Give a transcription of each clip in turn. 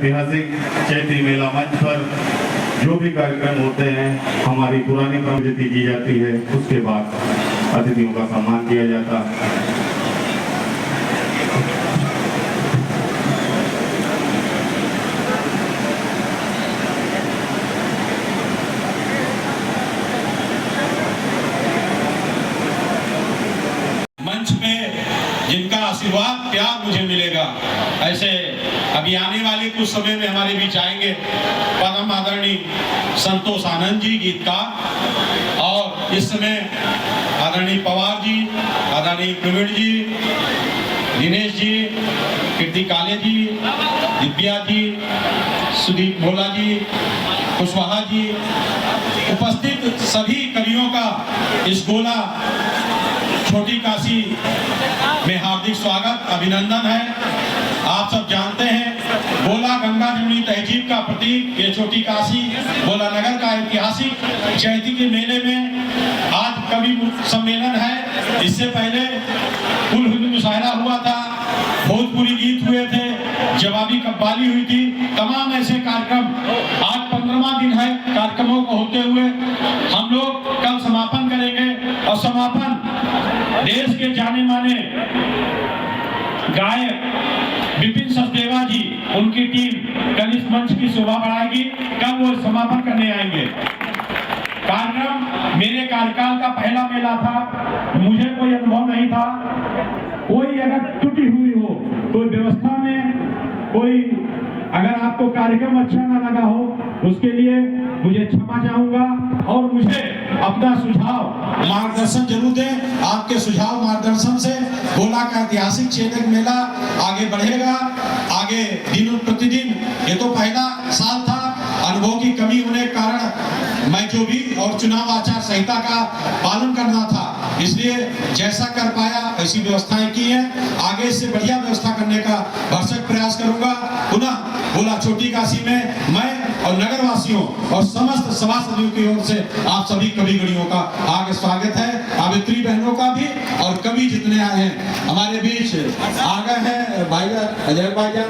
ऐतिहासिक चैती मेला मंच पर जो भी कार्यक्रम होते हैं हमारी पुरानी प्रवृत्ति की जाती है, उसके बाद अतिथियों का सम्मान किया जाता है। मंच पे जिनका आशीर्वाद प्यार मुझे मिलेगा, ऐसे अभी आने वाले कुछ समय में हमारे बीच आएंगे परम आदरणीय संतोष आनंद जी गीतकार, और इस समय आदरणीय पवार जी, आदरणीय प्रवीण जी, दिनेश जी, कीर्ति काले जी, दिव्या जी, सुदीप भोला जी, कुशवाहा जी, उपस्थित सभी कवियों का इस गोला छोटी काशी में हार्दिक स्वागत अभिनंदन है। आप सब जानते हैं गोला गंगा जमुनी तहजीब का प्रतीक, ये छोटी काशी गोला नगर का ऐतिहासिक चैती के मेले में आज कवि सम्मेलन है। इससे पहले कुल हिंदू मुशायरा हुआ था, भोजपुरी गीत हुए थे, जवाबी कव्वाली हुई थी, तमाम ऐसे कार्यक्रम। आज 15वां दिन है कार्यक्रमों को होते हुए, हम लोग कल समापन करेंगे और समापन देश के जाने माने गायक विपिन सचदेवा जी, उनकी टीम कल इस मंच की शोभा बढ़ाएगी। कल वो समापन करने आएंगे। कार्यक्रम मेरे कार्यकाल का पहला मेला था, मुझे कोई अनुभव नहीं था। कोई अगर त्रुटि हुई हो, कोई व्यवस्था में कोई अगर आपको कार्यक्रम अच्छा ना लगा हो, उसके लिए मुझे क्षमा चाहूंगा और मुझे अपना सुझाव मार्गदर्शन जरूर दें। आपके सुझाव मार्गदर्शन से गोला का ऐतिहासिक चैती मेला आगे बढ़ेगा। आगे दिन प्रतिदिन, ये तो पहला साल था, अनुभव की कमी होने के कारण मैं जो भी और चुनाव आचार संहिता का पालन करना था, इसलिए जैसा कर पाया ऐसी व्यवस्थाएं की है। आगे इससे बढ़िया व्यवस्था करने का भरसक प्रयास करूंगा। पुनः गोला छोटी काशी में मैं और नगर वासियों और समस्त सभासदियों की ओर से आप सभी कवि गणियों का आगे स्वागत है। अभित्री बहनों का भी, और कवि जितने आए हैं हमारे बीच आ गए हैं भाई अजय भाईजान,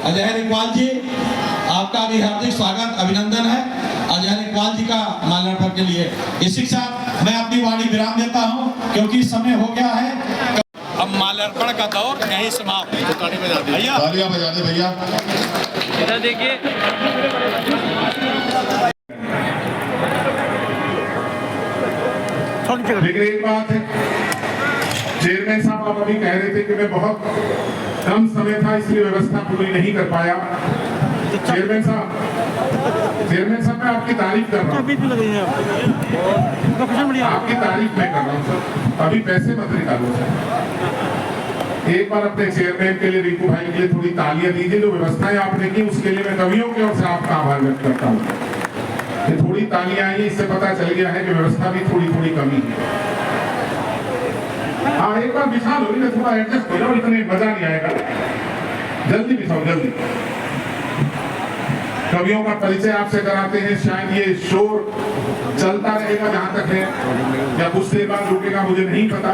अजय इकबाल जी, आपका भी हार्दिक स्वागत अभिनंदन है अजय इकबाल जी का माल्यार्पण के लिए। इसी के साथ मैं अपनी वाणी विराम देता हूं, क्योंकि समय हो गया है। अब माल्यार्पण का दौर यहीं समाप्त। भैया तालियां बजा दे भैया। इधर देखिए। लेकिन एक बात है, चेयरमैन साहब आप अभी कह रहे थे कि मैं बहुत कम समय था इसलिए व्यवस्था पूरी नहीं कर पाया। चेयरमैन साहब मैं आपकी तारीफ कर रहा हूँ, आपकी तारीफ मैं कर रहा हूँ सर। अभी पैसे मत निकालो सर। एक बार अपने चेयरमैन के लिए, रिंकू भाई के लिए थोड़ी तालियां दीजिए। जो व्यवस्थाएं आपने की उसके लिए मैं कवियों की ओर से आपका आभार व्यक्त करता हूँ। ये थोड़ी तालियां आई, इससे पता चल गया है कि व्यवस्था भी थोड़ी थोड़ी कमी है। हाँ, एक बार बिछा लो, इन्हें थोड़ा एडजस्ट करो, इतने मजा नहीं आएगा। जल्दी बिछाओ जल्दी। कवियों का परिचय आपसे कराते हैं। शायद ये शोर चलता रहेगा जहां तक है, या कुछ देर बाद रुकेगा मुझे नहीं पता,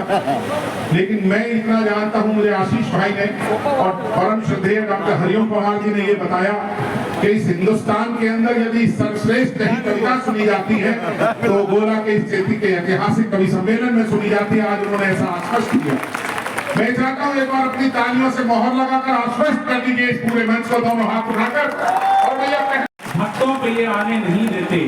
लेकिन मैं इतना जानता हूं, मुझे आशीष भाई ने और परम श्रद्धेय डॉक्टर हरिओम पवार जी ने ये बताया कि इस हिंदुस्तान के अंदर यदि सर्वश्रेष्ठ कहीं कविता सुनी जाती है तो गोला के इस चैती के ऐतिहासिक कवि सम्मेलन में सुनी जाती है। आज उन्होंने ऐसा आश्वस्त किया। मैं चाहता हूँ एक बार अपनी तालियों से मोहर लगाकर आश्वस्त कर दीजिए इस पूरे मंच को, दोनों हाथ उठाकर। और भैया भक्तों पे ये आने नहीं देते।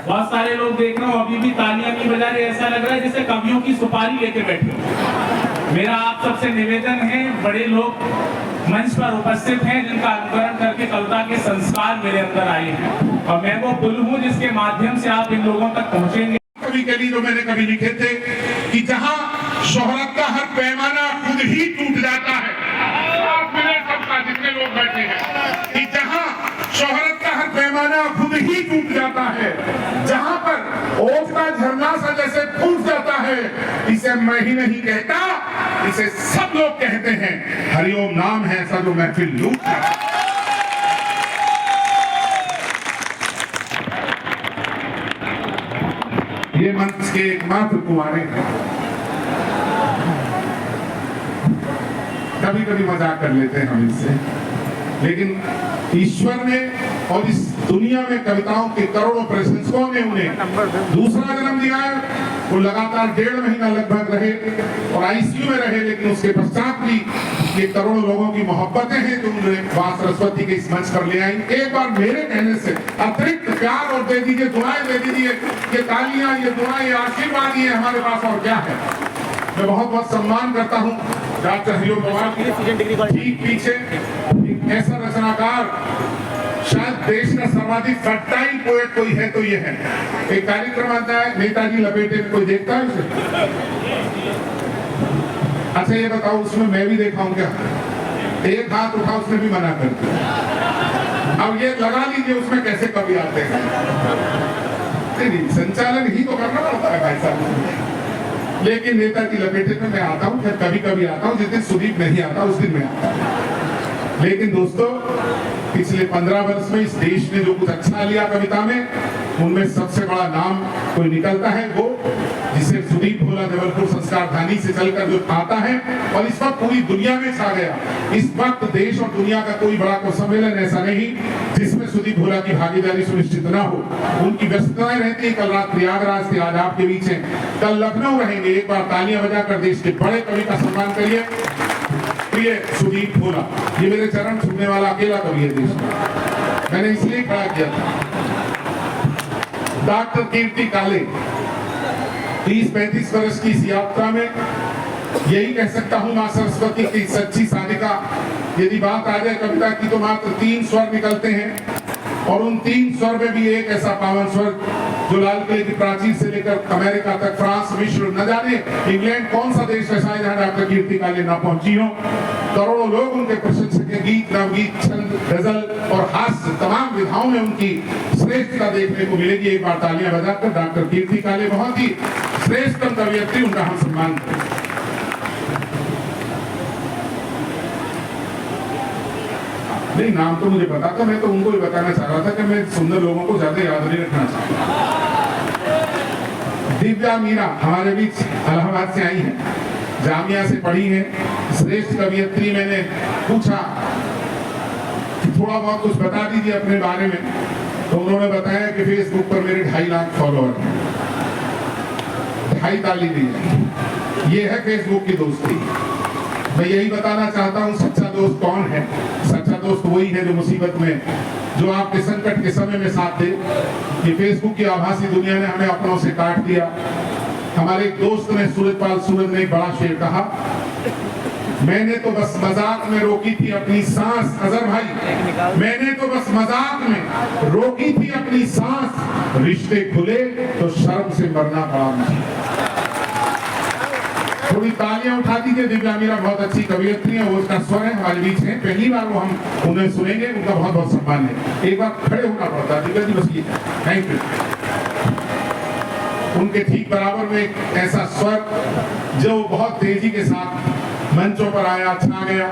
बहुत सारे लोग देख रहा हूँ अभी भी तालियां नहीं बजा रहे, ऐसा लग रहा है जैसे कवियों की सुपारी लेके बैठे। मेरा आप सबसे निवेदन है, बड़े लोग मंच पर उपस्थित हैं जिनका अनुकरण करके कविता के संस्कार मेरे अंदर आए हैं, और मैं वो पुल हूँ जिसके माध्यम से आप इन लोगों तक पहुँचेंगे। कवि के लिए जो मैंने कभी लिखे थे कि जहाँ शोहरत का हर पैमाना खुद ही टूट जाता है, सबका जितने लोग बैठे हैं, कि जहाँ शोहरत का हर पैमाना खुद ही टूट जाता है, जहाँ पर ओट का झरना सा जैसे फूट जाता है, इसे मैं ही नहीं कहता, इसे सब लोग कहते हैं। हरिओम नाम है ऐसा जो महफिल लूट है। ये मंच के एकमात्र कुंवारे हैं। कभी कभी मजाक कर लेते हैं हम इससे, लेकिन ईश्वर ने और इस दुनिया में कविताओं के करोड़ों प्रशंसकों ने उन्हें दूसरा जन्म दिया है। वो लगातार 1.5 महीना लगभग रहे और आईसीयू में रहे, लेकिन उसके पश्चात भी ये करोड़ों लोगों की मोहब्बतें हैं जो उन्हें मां सरस्वती के इस मंच पर ले आई। एक बार मेरे कहने से अतिरिक्त प्यार और दे दीजिए, दुआएं दे दीजिए। ये तालियां, ये दुआएं, ये आशीर्वाद ही है हमारे पास, और क्या है। मैं बहुत बहुत सम्मान करता हूँ डॉक्टर हरिओम पवार की। ठीक पीछे एक ऐसा रचनाकार, शायद देश का सर्वाधिक फर्टाइल पोएट कोई है तो ये है। एक कार्यक्रम आता है नेताजी लपेटे में, कोई देखता है उसे? अच्छा ये बताओ, उसमें मैं भी देखा हूं क्या? एक हाथ उठा, उसने भी मना कर दिया। अब ये लगा लीजिए उसमें कैसे कवि आते हैं। नहीं, संचालन ही तो करना पड़ता है भाई साहब। लेकिन नेताजी लपेटे में मैं आता हूँ, फिर कभी कभी आता हूँ। जिस दिन सुदीप नहीं आता उस दिन मैं आता हूँ। लेकिन दोस्तों, पिछले 15 वर्ष में इस देश ने जो कुछ अच्छा लिया कविता में, उनमें सबसे बड़ा नाम कोई निकलता है वो जिसे सुदीप भोला जबलपुर संस्कार धानी से चलकर जो आता है और इस वक्त पूरी दुनिया में छा गया। इस वक्त देश और दुनिया का कोई बड़ा को सम्मेलन ऐसा नहीं जिसमें सुदीप भोला की भागीदारी सुनिश्चित ना हो। उनकी व्यस्तताएं रहती है। कल रात प्रयागराज थे, आज आपके बीच हैं, कल लखनऊ रहेंगे। एक बार तालियां बजाकर देश के बड़े कवि का सम्मान करिए। प्रिय सुदीप भोला, ये मेरे चरण छूने वाला अकेला कवि है देश में। मैंने इसलिए खड़ा किया था। डॉक्टर कीर्ति काले 30-35 वर्ष की इस यात्रा में यही कह सकता हूं, मां सरस्वती की सच्ची साधिका। यदि बात आ जाए कविता की तो मात्र 3 स्वर निकलते हैं और उन 3 स्वर में भी एक ऐसा पावन स्वर जो लाल किले की प्राचीर से लेकर अमेरिका तक, फ्रांस, मिस्र, न जाने इंग्लैंड कौन सा देश ऐसा है जहां डॉक्टर कीर्ति काले ना पहुंची हो। करोड़ों लोग उनके प्रशंसक हैं। गीत, नवगीत, छंद, गजल और हास्य तमाम विधाओं में उनकी श्रेष्ठता देखने को मिलेगी। एक बार तालियां बजाकर डॉक्टर कीर्ति काले, बहुत ही श्रेष्ठतम कवियत्री, उनका हम सम्मान करें। नहीं, नाम तो मुझे पता था, मैं तो उनको ही बताना चाह रहा था कि मैं सुंदर लोगों को ज्यादा याद नहीं रखना चाहता। दिव्या मीरा हमारे बीच इलाहाबाद से आई है, जामिया से पढ़ी है, श्रेष्ठ कवियत्री। मैंने पूछा कि थोड़ा बहुत कुछ बता दीजिए अपने बारे में, तो उन्होंने बताया कि फेसबुक पर मेरे 2.5 लाख फॉलोअर हैं। 2.5 ताली दी है। ये है फेसबुक की दोस्ती। मैं यही बताना चाहता हूँ, सच्चा दोस्त कौन है? सच्चा दोस्त वही है जो मुसीबत में, जो आपके संकट के समय में साथ दे। ये फेसबुक की आभासी दुनिया ने हमें अपनों से काट दिया। हमारे एक दोस्त ने, सूरजपाल सूरज ने एक बड़ा शेर कहा, मैंने तो बस मजाक में रोकी थी अपनी सांस। अजहर भाई, मैंने तो बस मजाक में रोकी थी अपनी सांस, रिश्ते खुले तो शर्म से मरना पड़ा मुझे। थोड़ी तालियां उठा दीजिए। दिव्या मीरा बहुत अच्छी कवियत्री है, वो उसका स्वर है, हमारे बीच है, पहली बार वो हम उन्हें सुनेंगे। उनका बहुत बहुत सम्मान है। एक बार खड़े होना पड़ता है दिव्या जी, बस ये। Thank you. उनके ठीक बराबर में एक ऐसा स्वर जो बहुत तेजी के साथ मंचों पर आया, छा गया।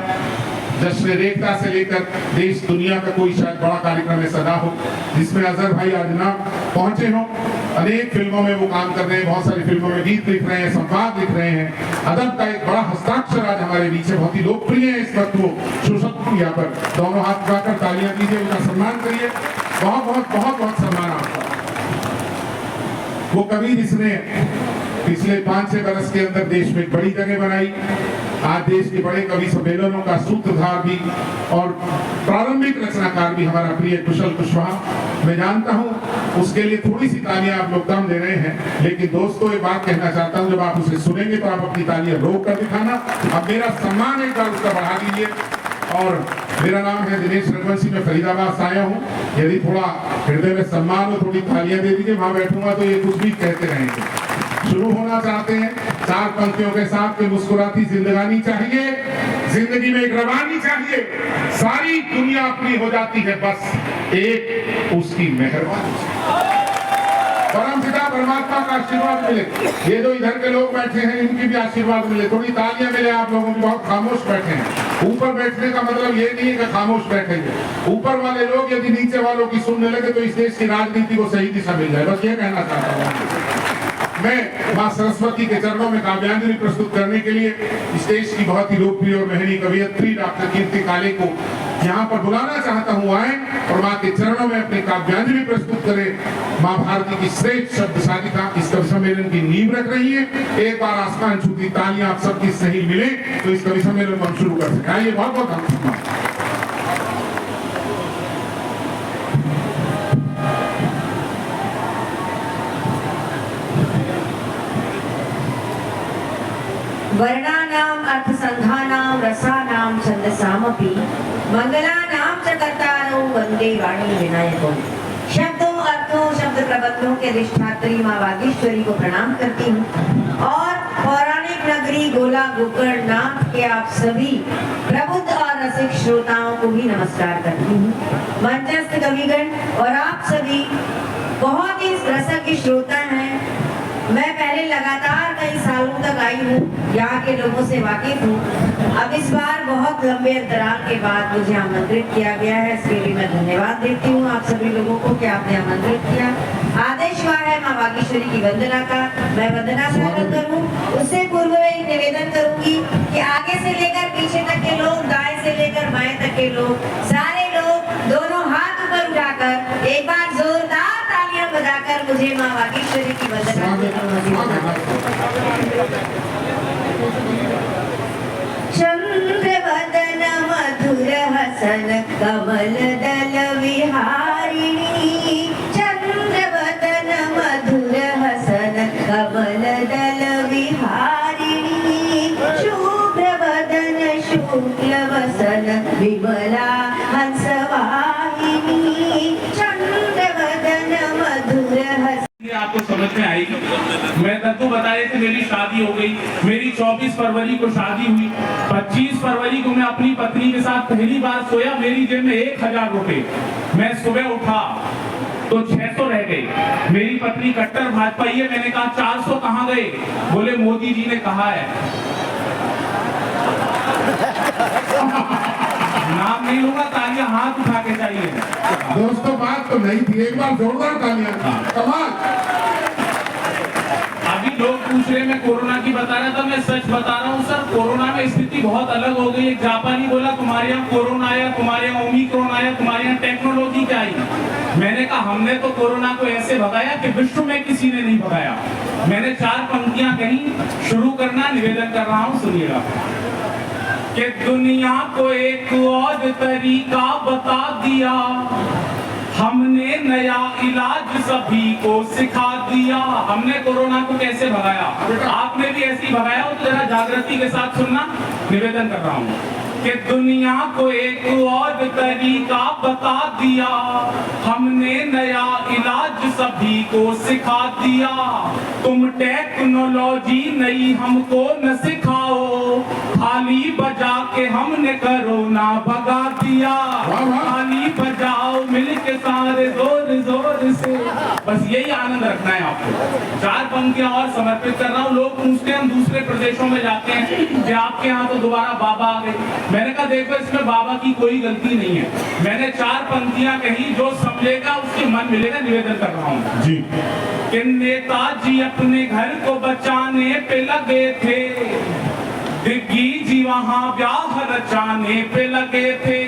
जश्न रेखता से लेकर देश दुनिया का कोई शायद बड़ा कार्यक्रम ऐसा ना हो जिसमें अजहर भाई आज ना पहुंचे हों। अनेक फिल्मों में वो काम कर रहे हैं, बहुत सारी फिल्मों में गीत लिख रहे हैं, संवाद लिख रहे हैं। अदब का एक बड़ा हस्ताक्षर आज हमारे बीच है, बहुत ही लोकप्रिय है इस वक्त वो। सोशल यहाँ पर दोनों हाथ उठाकर तालियां दीजिए, उनका सम्मान करिए। बहुत बहुत बहुत बहुत सम्मान आपका। वो कवि जिसने पिछले 5-6 वर्ष के अंदर देश में एक बड़ी जगह बनाई। आज देश के बड़े कवि सम्मेलनों का सूत्रधार भी और प्रारंभिक रचनाकार भी हमारा प्रिय कुशल कुशवाहा। मैं जानता हूं उसके लिए थोड़ी सी तालियां आप लोग कम दे रहे हैं, लेकिन दोस्तों एक बात कहना चाहता हूं, जब आप उसे सुनेंगे तो आप अपनी तालियां रोक कर दिखाना। अब मेरा सम्मान एक बार उसका बढ़ा दीजिए। और मेरा नाम है दिनेश रघुवंशी, मैं फरीदाबाद से आया हूँ। यदि थोड़ा हृदय में सम्मान हो, थोड़ी तालियां दे दीजिए। वहां बैठूंगा तो ये कुछ भी कहते रहेंगे। शुरू होना चाहते हैं 4 पंक्तियों के साथ कि मुस्कुराती जिंदगानी चाहिए, जिंदगी में एक रवानी चाहिए, सारी दुनिया अपनी हो जाती है, बस एक उसकी मेहरबानी। परम पिता परमात्मा का आशीर्वाद मिले। ये जो इधर के लोग बैठे हैं इनकी भी आशीर्वाद मिले। थोड़ी तालियां मिले आप लोगों की। बहुत खामोश बैठे हैं। ऊपर बैठने का मतलब ये नहीं है कि खामोश बैठेंगे। ऊपर वाले लोग यदि नीचे वालों की सुनने लगे तो इस देश की राजनीति को सही दिशा मिल जाए, बस ये कहना चाहता हूँ। मैं मां सरस्वती के चरणों में काव्यांजलि प्रस्तुत करने के लिए इस देश की बहुत ही लोकप्रिय और महनी कवियत्री डॉक्टर कीर्ति काले को यहाँ पर बुलाना चाहता हूँ, आए और माँ के चरणों में अपने काव्यांजलि प्रस्तुत करें। माँ भारती की श्रेष्ठ शब्द साधिका इस कवि सम्मेलन की नींव रख रही है। एक बार आसमान छूती तालियां आप सबकी सही मिले तो इस कवि सम्मेलन को हम शुरू कर सकें। आइए, बहुत बहुत धन्यवाद। वर्णानाम् अर्थसन्धानां रसानां छन्दसामपि मंगलानां च कर्तारौ वन्दे वाणी विनायको। शब्दों, अर्थों, शब्द प्रबंधों के अधिष्ठात्री माँ वागीश्वरी को प्रणाम करती हूँ और पौराणिक नगरी गोला गोकर्ण नाथ के आप सभी प्रबुद्ध और रसिक श्रोताओं को भी नमस्कार करती हूँ। मंचस्थ कविगण और आप सभी बहुत ही रसज्ञ श्रोता हैं। मैं पहले लगातार कई सालों तक आई हूँ, यहाँ के लोगों से वाकिफ हूँ। अब इस बार बहुत लंबे अंतराल के बाद मुझे आमंत्रित किया गया है, इसके लिए मैं धन्यवाद देती हूँ आप सभी लोगों को कि आपने आमंत्रित किया। आदेश हुआ है माँ वागीश्वरी की वंदना का, मैं वंदना स्वागत करूँ। उससे पूर्व में एक निवेदन करूंगी कि आगे से लेकर पीछे तक के लोग, दाएं से लेकर बाएं तक के लोग, सारे लोग दोनों हाथ ऊपर उठाकर एक बार जोरदार तालियां बजाकर मुझे माँ वागीश्वरी की वंदना चंद्रवदन मधुर हसन कमल दल विहारिणी। चंद्रवदन मधुर हसन कमल दल विहारिणी। शुभ्रवदन शुक्ल वसन विमला हंसवाहिनी। चंद्रवदन मधुर हसन। आपको समझ में आएगी। मैं तत्व बता रहे थे, मेरी शादी हो गई। मेरी 24 फरवरी को शादी हुई। 25 फरवरी को मैं अपनी पत्नी के साथ पहली बार सोया। मेरी जेब में 1000 रुपए। मैं सुबह उठा तो 600 रह गए। मेरी पत्नी कट्टर भाजपाई है। मैंने कहा 400 कहाँ गए? बोले मोदी जी ने कहा है। नाम नहीं लूंगा, तालियां हाथ उठा के चाहिए। दोस्तों, बात तो नहीं थी, एक बार जोरदार तालियां। कमाल। अभी लोग पूछ रहे, मैं कोरोना की बता रहा था, मैं सच बता रहा हूँ सर। कोरोना में स्थिति बहुत अलग हो गई है। जापानी बोला तुम्हारे यहाँ कोरोना आया, तुम्हारे यहाँ ओमिक्रॉन आया, तुम्हारे यहाँ टेक्नोलॉजी क्या आई? मैंने कहा हमने तो कोरोना को ऐसे भगाया कि विश्व में किसी ने नहीं भगाया। मैंने 4 पंक्तियां कही। शुरू करना, निवेदन कर रहा हूँ, सुनिएगा। कि दुनिया को एक और तरीका बता दिया, हमने नया इलाज सभी को सिखा दिया। हमने कोरोना को कैसे भगाया, आपने भी ऐसे ही भगाया हो तो जरा जागृति के साथ सुनना। निवेदन कर रहा हूँ कि दुनिया को एक और तरीका बता दिया, हमने नया इलाज सभी को सिखा दिया। तुम टेक्नोलॉजी नई हमको न सिखाओ, थाली बजा के हमने कोरोना भगा दिया। थाली बजाओ मिलके सारे जोर जोर से। बस यही आनंद रखना है आपको। 4 पंक्तियां और समर्पित कर रहा हूँ। लोग पूछते हैं, हम दूसरे प्रदेशों में जाते हैं कि आपके यहाँ तो दोबारा बाबा आ गए। मैंने कहा देखो, इसमें बाबा की कोई गलती नहीं है। मैंने 4 पंक्तियां कही, जो समझेगा उसके मन मिलेगा। निवेदन कर रहा हूँ जी कि नेताजी अपने घर को बचाने पे लगे थे, दिग्गी जी वहां व्याह रचाने पे लगे थे।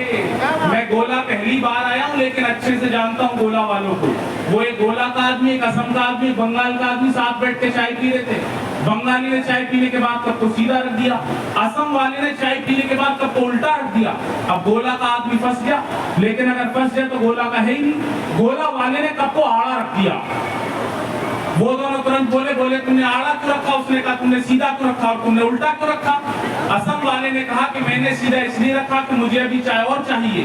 मैं गोला पहली बार आया हूँ, लेकिन अच्छे से जानता हूँ गोला वालों को। वो एक गोला का आदमी, एक असम का आदमी, बंगाल का आदमी साथ बैठ के चाय पी रहे थे। बंगाली ने चाय पीने के बाद कप को सीधा रख दिया, असम वाले ने चाय पीने के बाद कप को उल्टा रख दिया। अब गोला का आदमी फंस गया, लेकिन अगर फंस जाए तो गोला का है ही नहीं। गोला वाले ने कप को आड़ा रख दिया। वो दोनों तुरंत बोले तुमने आड़ा क्यों रखा? उसने कहा तुमने सीधा क्यों रखा और तुमने उल्टा क्यों रखा? असम वाले ने कहा कि मैंने सीधा इसलिए रखा कि मुझे अभी चाय और चाहिए।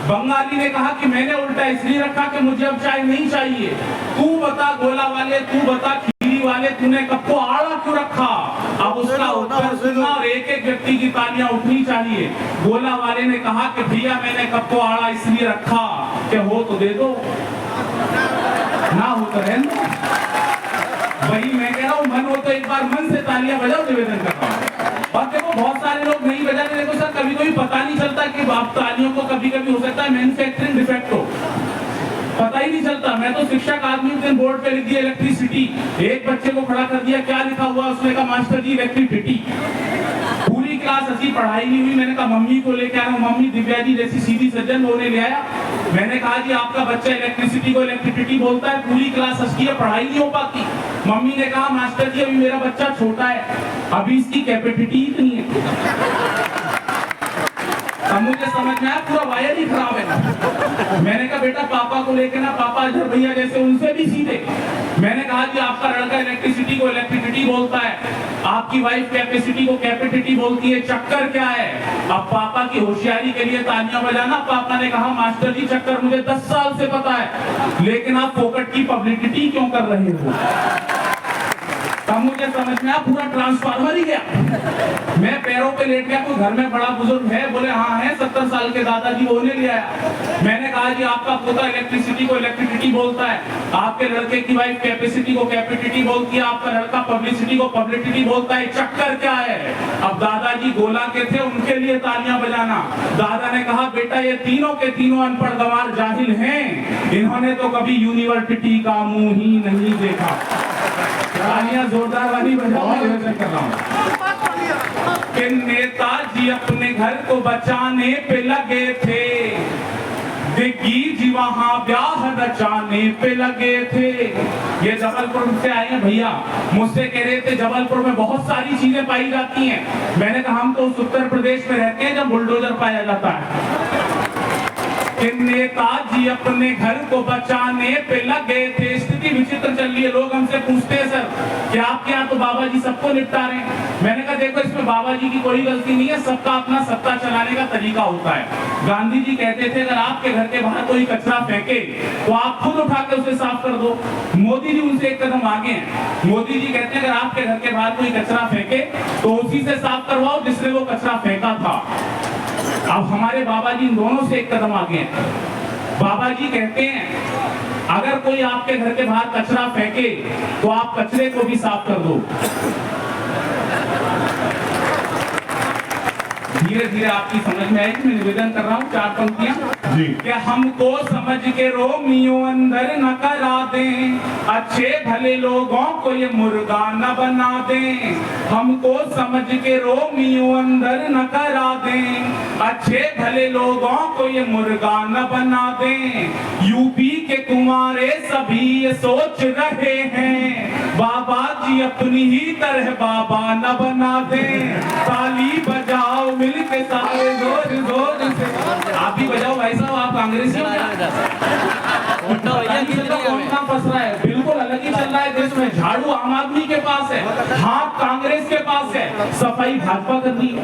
बंगाली ने कहा कि मैंने उल्टा इसलिए रखा कि मुझे अब चाय नहीं चाहिए। तू बता गोला वाले, तू बता खीरी वाले, तूने कप को आड़ा क्यों रखा? अब उसका उत्तर सुनना और एक एक व्यक्ति की तालियां उठनी चाहिए। गोला वाले ने कहा कि भैया मैंने कप को आड़ा इसलिए रखा कि हो तो दे दो, ना हो तो रहने दो। वही मैं कह रहा हूँ, मन हो तो एक बार मन से तालियां बजाओ। निवेदन करता हूँ। और देखो बहुत सारे लोग नहीं बजाते। देखो सर, कभी कभी पता नहीं चलता कि आप तालियों को कभी कभी हो सकता है मैन्युफैक्चरिंग डिफेक्ट हो, पता ही नहीं चलता। मैं तो शिक्षक आदमी हूँ, बोर्ड पे लिख दिया इलेक्ट्रिसिटी। एक बच्चे को खड़ा कर दिया, क्या लिखा हुआ? उसने कहा मास्टर जी इलेक्ट्रिसिटी। पूरी क्लास हंसी, पढ़ाई नहीं हुई। मैंने कहा मम्मी को लेके आया हूँ, मम्मी दिव्या जी जैसी सीधी सज्जन होने ले आया। मैंने कहा जी आपका बच्चा इलेक्ट्रिसिटी को इलेक्ट्रिसिटी बोलता है, पूरी क्लास हंसती है, पढ़ाई नहीं हो पाती। मम्मी ने कहा मास्टर जी अभी मेरा बच्चा छोटा है, अभी इसकी कैपेसिटी इतनी है। अब मुझे समझ में आया पूरा वायर ही खराब है। मैंने कहा बेटा पापा को लेके ना, पापा अजहर भैया जैसे उनसे भी सीधे। मैंने कहा जी आपका लड़का इलेक्ट्रिसिटी को इलेक्ट्रिसिटी बोलता है, आपकी वाइफ कैपेसिटी को कैपेसिटी बोलती है, चक्कर क्या है? अब पापा की होशियारी के लिए तालियां बजाना। पापा ने कहा मास्टर जी चक्कर मुझे 10 साल से पता है, लेकिन आप फोकट की पब्लिसिटी क्यों कर रहे हो? तब मुझे समझ में आया पूरा ट्रांसफार्मर ही गया। मैं पैरों पे लेट गया। कोई घर में बड़ा बुजुर्ग है? बोले हाँ है, 70 साल के दादाजी, वो उन्हें ले आया। मैंने कहा जी आपका पोता इलेक्ट्रिसिटी को इलेक्ट्रिसिटी बोलता है, आपके लड़के की वाइफ कैपेसिटी को कैपेसिटी बोलती है, आपका लड़का पब्लिसिटी को पब्लिसिटी बोलता है, चक्कर क्या है? अब दादाजी गोला के थे, उनके लिए तालियां बजाना। दादा ने कहा बेटा ये तीनों के तीनों अनपढ़ गंवार जाहिल हैं, इन्होंने तो कभी यूनिवर्सिटी का मुंह ही नहीं देखा। तालियां जोरदार वाली बजाओ, निवेदन कर रहा हूं कि नेताजी अपने घर को बचाने पे लगे थे, दिग्गी जी वहां ब्याह रचाने पे लगे थे। ये जबलपुर से आए हैं भैया, मुझसे कह रहे थे जबलपुर में बहुत सारी चीजें पाई जाती हैं। मैंने कहा हम तो उस उत्तर प्रदेश में रहते हैं जब बुलडोजर पाया जाता है। कि नेताजी अपने घर को बचाने पे लगे थे। स्थिति विचित्र चल रही है। लोग हमसे पूछते हैं सर कि आपके यहाँ तो बाबा जी सबको निपटा रहे हैं। मैंने कहा देखो इसमें बाबा जी की कोई गलती नहीं है, सबका अपना सत्ता चलाने का तरीका होता है। गांधी जी कहते थे अगर आपके घर के बाहर कोई कचरा फेंके तो आप खुद उठा के उसे साफ कर दो। मोदी जी उनसे एक कदम आगे हैं। मोदी जी कहते हैं अगर आपके घर के बाहर कोई कचरा फेंके तो उसी से साफ करवाओ जिसने वो कचरा फेंका था। अब हमारे बाबा जी इन दोनों से एक कदम आगे हैं। बाबा जी कहते हैं अगर कोई आपके घर के बाहर कचरा फेंके तो आप कचरे को भी साफ कर दो। धीरे धीरे आपकी समझ में आएगी। मैं निवेदन कर रहा हूँ 4 पंक्तियां कि हमको समझ के रोमियो अंदर न करा दें, अच्छे भले लोगों को ये मुर्गा न बना दें। हमको समझ के रोमियो अंदर न करा दें, अच्छे भले लोगों को ये मुर्गा न बना दें। यूपी के कुंवारे सभी ये सोच रहे हैं, बाबा जी अपनी ही तरह बाबा न बना दें। ताली बजाओ मिलके सारे जोर जोर से। आप भी बजाओ भाई साहब, आप कांग्रेसी हो क्या? कौन कहाँ फंस रहा है? बिल्कुल अलग ही चल रहा है देश में। झाड़ू आम आदमी के पास है, हाथ कांग्रेस के पास है, सफाई भाजपा करनी है।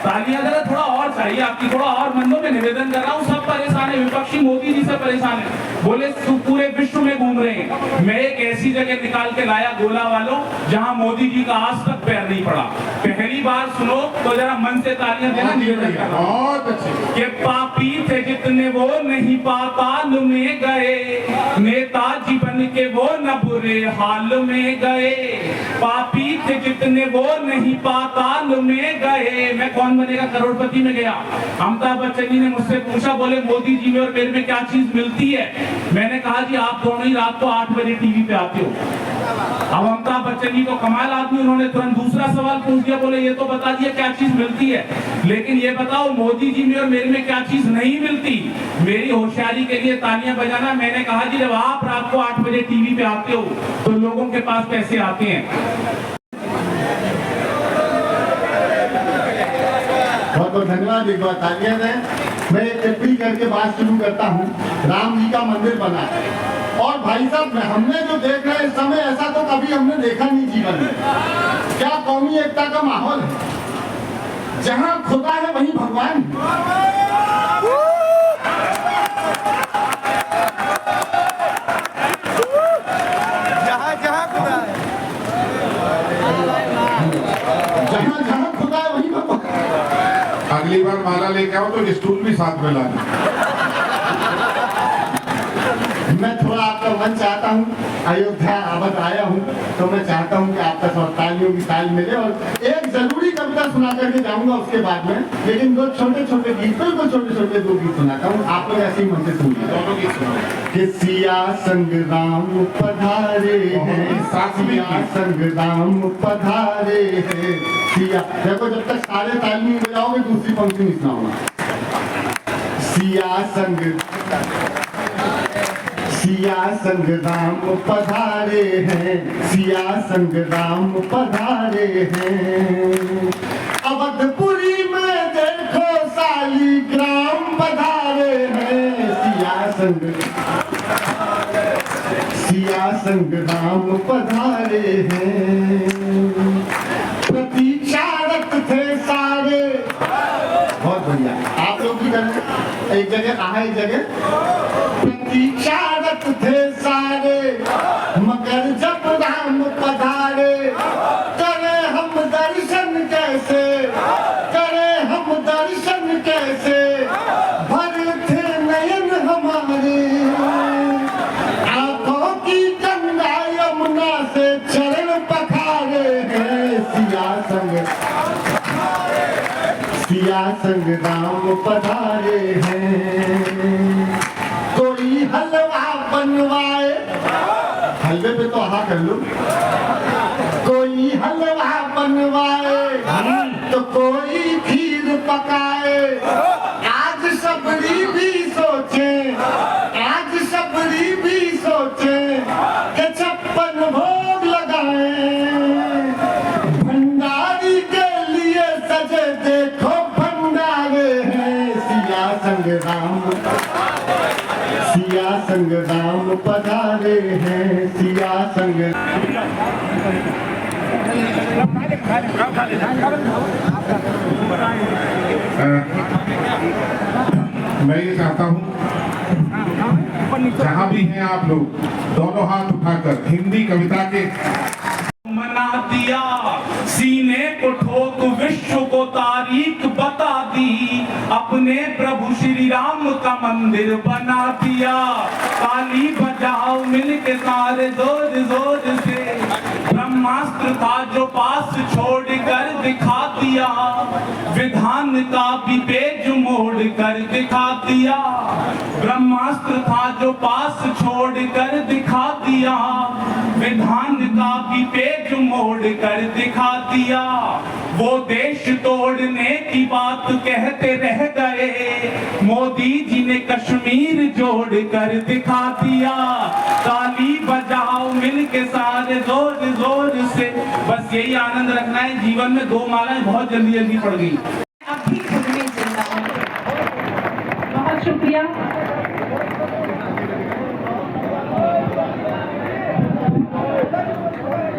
तालियां जरा थोड़ा और चाहिए आपकी, थोड़ा और मंदों में निवेदन कर रहा हूँ। सब परेशान है, विपक्षी मोदी जी से परेशान है। बोले पूरे विश्व में घूम रहे हैं। मैं एक ऐसी जगह निकाल के लाया गोला वालों जहां मोदी जी का आज तक पैर नहीं पड़ा। पहली बार सुनो तो जरा मन से तालियां देना। निवेदन कर रहा हूं कि पापी थे जितने वो नहीं पाताल में गए, नेताजी बन के वो न बुरे हाल में गए। पापी थे जितने वो नहीं पाताल में गए। मैं कौन बनेगा करोड़पति में गया। अमिताभ बच्चन जी ने मुझसे पूछा, बोले मोदी जी में और मेरे में क्या चीज मिलती है? मैंने कहा जी आप दोनों ही रात को 8 बजे टीवी पे आते हो। अब अमिताभ बच्चन जी तो कमाल आदमी, उन्होंने तुरंत दूसरा सवाल पूछ दिया, बोले ये तो बता दिया क्या चीज मिलती है, लेकिन ये बताओ मोदी जी में और मेरे में क्या चीज नहीं मिलती? मेरी होशियारी के लिए तालियां बजाना। मैंने कहा जी जब आप रात को 8 बजे टीवी पे आते हो तो लोगों के पास पैसे आते हैं। बहुत बहुत धन्यवाद। एक बार तालियां दें। मैं एक टिप्पणी करके बात शुरू करता हूँ। राम जी का मंदिर बना है और भाई साहब हमने जो देख रहे हैं इस समय ऐसा तो कभी हमने देखा नहीं जीवन में। क्या कौमी एकता का माहौल है। जहाँ खुदा है वहीं भगवान। जहाँ जहाँ खुदा है, जहाँ जहाँ खुदा है वहीं भगवान। अगली बार माला लेके आओ तो स्टूल भी साथ में लाना। मैं थोड़ा आपका आपका मन चाहता हूँ, अयोध्या आवत आया हूँ तो मैं चाहता हूँ कि आपका सब तालियों की ताल मिले और एक जरूरी कविता सुना करके जाऊंगा उसके बाद में, लेकिन दो छोटे छोटे गीत, बिल्कुल छोटे छोटे दो गीत सुनाता हूँ, आप लोग ऐसे ही मन से सुनिए। दोनों गीत सुनाओ। कि सिया संग राम पधारे हैं, सिया संग राम पधारे हैं, सिया। देखो जब तक सारे ताली नहीं बजाओगे दूसरी पंक्ति नहीं सुनाऊंगा। सिया संग राम पधारे हैं, सिया संग राम पधारे हैं, अवधपुरी में देखो शालिग्राम पधारे हैं, सिया संग राम पधारे हैं, प्रतीक्षारत थे सारे। बहुत बढ़िया, आप लोग भी करें, एक जगह कहा, एक जगह प्रतीक्षारत थे सारे, मगर जब राम पधारे, करे हम दर्शन कैसे, करे हम दर्शन कैसे, भरे थे नयन हमारे, आंखों की गंगा यमुना से चरण पखारे हैं, सिया संग राम पधारे हैं। कोई हलवा बनवाए, हलवे पे तो हाँ कर लो, कोई हलवा बनवाए तो कोई खीर पकाए, आज सबरी भी सोचे, आज सबरी भी सोचे कि 56 भोग लगाए, भंडारी के लिए सजे देखो भंडारे हैं, सिया संग राम पधारे हैं, सिया संग। मैं ये चाहता हूँ जहाँ भी हैं आप लोग दोनों हाथ उठाकर हिंदी कविता के मना दिया, सीने को ठोक विश्व को तारीख बता दी, अपने प्रभु श्री राम का मंदिर बना दिया, ताली बजाओ मिलके सारे जोर जोर से, ब्रह्मास्त्र था जो पास छोड़ कर दिखा दिया, विधान का भी पेज मोड़ कर दिखा दिया, ब्रह्मास्त्र था जो पास छोड़ कर दिखा दिया, विधान का भी पेज मोड़ कर दिखा दिया, वो देश तोड़ने की बात कहते रह गए, मोदी जी ने कश्मीर जोड़ कर दिखा दिया, ताली बजाओ मिलके सारे जोर जोर से। बस यही आनंद रखना है जीवन में, 2 मालाएं बहुत जल्दी जल्दी पड़ गई। अब भी खुद में जिंदा हूं। बहुत शुक्रिया।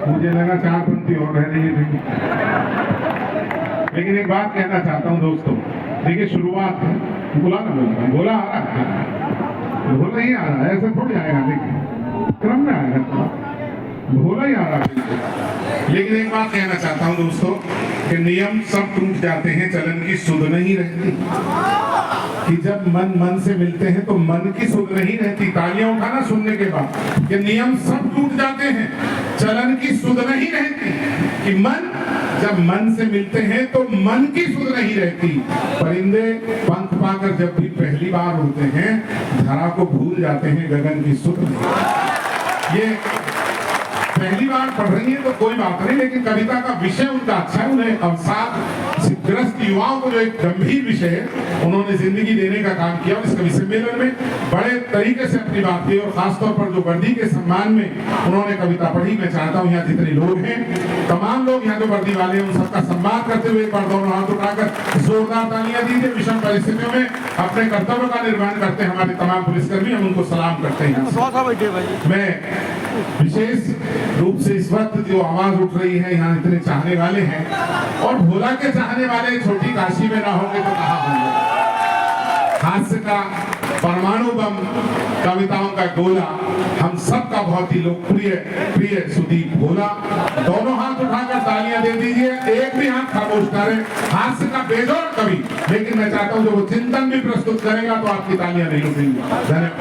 मुझे लगा 4 पंक्ति और रह रही थी, लेकिन एक बात कहना चाहता हूँ दोस्तों, देखिए शुरुआत है, बोला ना बोला आ रहा है, भोला ही आ रहा है, ऐसा थोड़ी आएगा, देखिए क्रम में आएगा, भोला ही आ रहा है। लेकिन एक बात कहना चाहता हूँ दोस्तों कि नियम सब टूट जाते हैं, चलन की सुध नहीं रहती, कि जब मन मन से मिलते हैं तो मन की सुध नहीं रहती। तालियां उठाना सुनने के बाद, कि नियम सब टूट जाते हैं, चलन की सुध नहीं रहती, कि मन जब मन से मिलते हैं तो मन की सुध नहीं रहती। परिंदे पंख पाकर जब भी पहली बार उड़ते हैं, धरा को भूल जाते हैं, गगन की सुध नहीं। ये पहली बार पढ़ रही है तो कोई बात नहीं, लेकिन कविता का विषय उनका अच्छा है, उन्हें अवसाद ग्रस्त युवाओं को जो एक गंभीर विषय है उन्होंने जिंदगी देने का काम किया, और इस कवि सम्मेलन में बड़े तरीके से अपनी बात की, और खासतौर पर जो वर्दी के सम्मान में उन्होंने कविता पढ़ी। मैं चाहता हूँ यहाँ जितने लोग हैं, तमाम लोग यहाँ जो वर्दी वाले हैं, उन सबका सम्मान करते हुए एक बार दोनों हाथ उठाकर जोरदार तालियां दीजिए। विषम परिस्थितियों में अपने कर्तव्य का निर्वहन करते हैं हमारे तमाम पुलिसकर्मी, हम उनको सलाम करते हैं। मैं विशेष रूप से इस वक्त जो आवाज उठ रही है, यहाँ इतने चाहने वाले हैं, और भोला के चाहने वाले छोटी काशी में ना होंगे तो कहाँ होंगे। हास्य का परमाणु बम, कविताओं का गोला, हम सबका बहुत ही लोकप्रिय प्रिय सुदीप भोला। दोनों हाथ उठाकर तालियां दे दीजिए, एक भी हाथ खामोश करें। हास्य का बेजोड़ कवि, लेकिन मैं चाहता हूं जो वो चिंतन भी प्रस्तुत करेगा तो आपकी तालियां नहीं रुकेंगी। धन्यवाद।